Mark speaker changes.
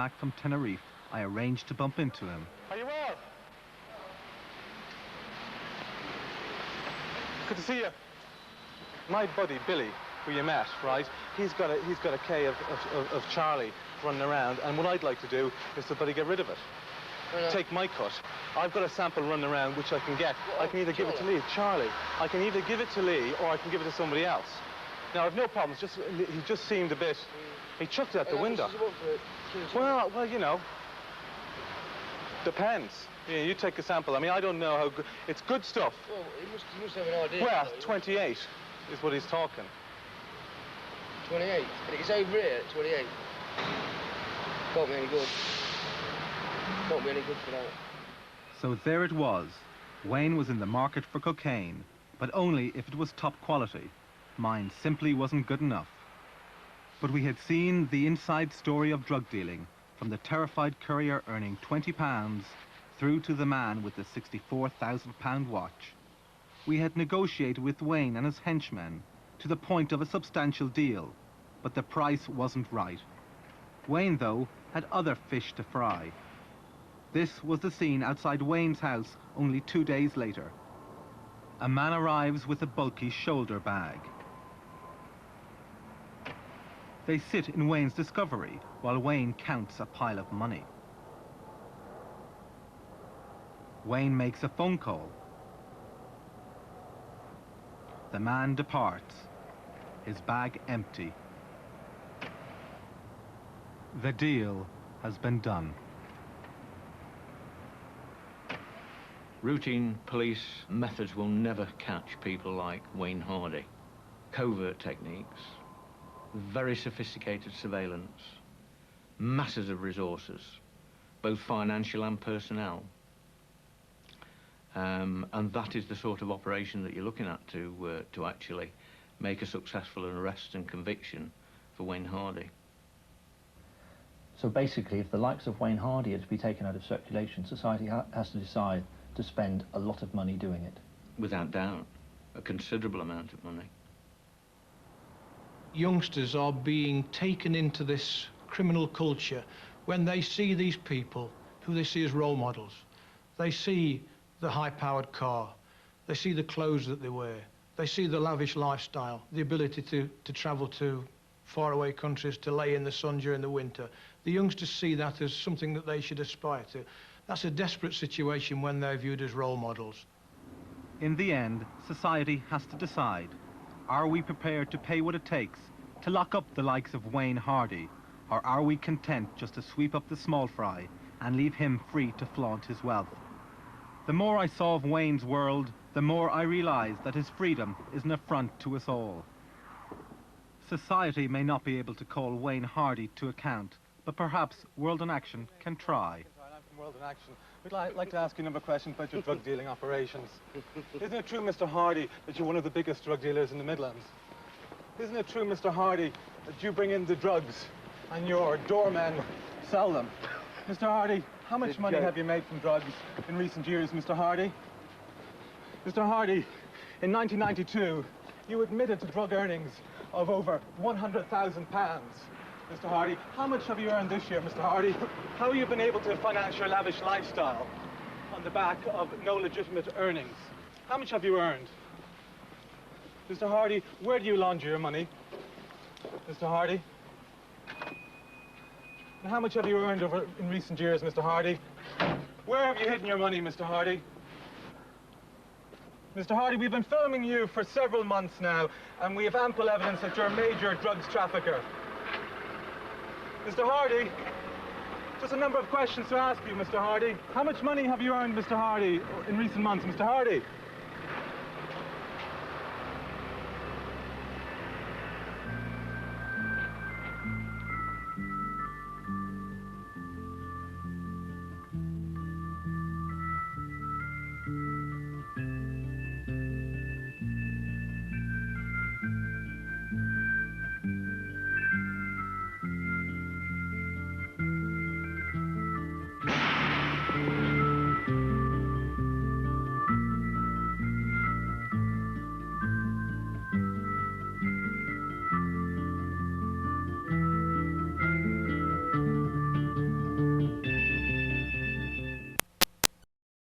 Speaker 1: back from Tenerife, I arranged to bump into him.
Speaker 2: Are you well? Good to see you. My buddy Billy, who you met, right? He's got a K of Charlie running around, and what I'd like to do is to get rid of it. Take my cut. I've got a sample running around which I can get. I can either give it to Lee, Charlie. I can either give it to Lee or I can give it to somebody else. Now I've no problems. He just seemed a bit. He chucked it out the window. Well, you know, depends. Yeah, you take a sample. I mean, I don't know how good. It's good stuff.
Speaker 3: Well, he must have an idea.
Speaker 2: Well, 28 is what he's talking.
Speaker 3: 28. But it's over here at 28. Can't be any good. Can't be any good for that.
Speaker 1: So there it was. Wayne was in the market for cocaine, but only if it was top quality. Mine simply wasn't good enough. But we had seen the inside story of drug dealing, from the terrified courier earning £20 through to the man with the £64,000 watch. We had negotiated with Wayne and his henchmen to the point of a substantial deal, but the price wasn't right. Wayne, though, had other fish to fry. This was the scene outside Wayne's house only 2 days later. A man arrives with a bulky shoulder bag. They sit in Wayne's discovery while Wayne counts a pile of money. Wayne makes a phone call. The man departs, his bag empty. The deal has been done.
Speaker 4: Routine police methods will never catch people like Wayne Hardy. Covert techniques, very sophisticated surveillance, masses of resources, both financial and personnel. And that is the sort of operation that you're looking at to actually make a successful arrest and conviction for Wayne Hardy.
Speaker 5: So basically, if the likes of Wayne Hardy are to be taken out of circulation, society has to decide to spend a lot of money doing it.
Speaker 4: Without doubt, a considerable amount of money.
Speaker 6: Youngsters are being taken into this criminal culture when they see these people who they see as role models. They see the high-powered car, they see the clothes that they wear, they see the lavish lifestyle, the ability to travel to faraway countries, to lay in the sun during the winter. The youngsters see that as something that they should aspire to. That's a desperate situation when they're viewed as role models.
Speaker 1: In the end, society has to decide. Are we prepared to pay what it takes to lock up the likes of Wayne Hardy, or are we content just to sweep up the small fry and leave him free to flaunt his wealth? The more I saw of Wayne's world, the more I realized that his freedom is an affront to us all. Society may not be able to call Wayne Hardy to account, but perhaps World in Action can try.
Speaker 2: I'm from World in Action. We'd like to ask you a number of questions about your drug dealing operations. Isn't it true, Mr. Hardy, that you're one of the biggest drug dealers in the Midlands? Isn't it true, Mr. Hardy, that you bring in the drugs and your doormen sell them? Mr. Hardy, how much money have you made from drugs in recent years, Mr. Hardy? Mr. Hardy, in 1992, you admitted to drug earnings of over £100,000. Mr. Hardy, how much have you earned this year, Mr. Hardy? How have you been able to finance your lavish lifestyle on the back of no legitimate earnings? How much have you earned? Mr. Hardy, where do you launder your money? Mr. Hardy? And how much have you earned in recent years, Mr. Hardy? Where have you hidden your money, Mr. Hardy? Mr. Hardy, we've been filming you for several months now, and we have ample evidence that you're a major drugs trafficker. Mr. Hardy, just a number of questions to ask you, Mr. Hardy. How much money have you earned, Mr. Hardy, in recent months, Mr. Hardy?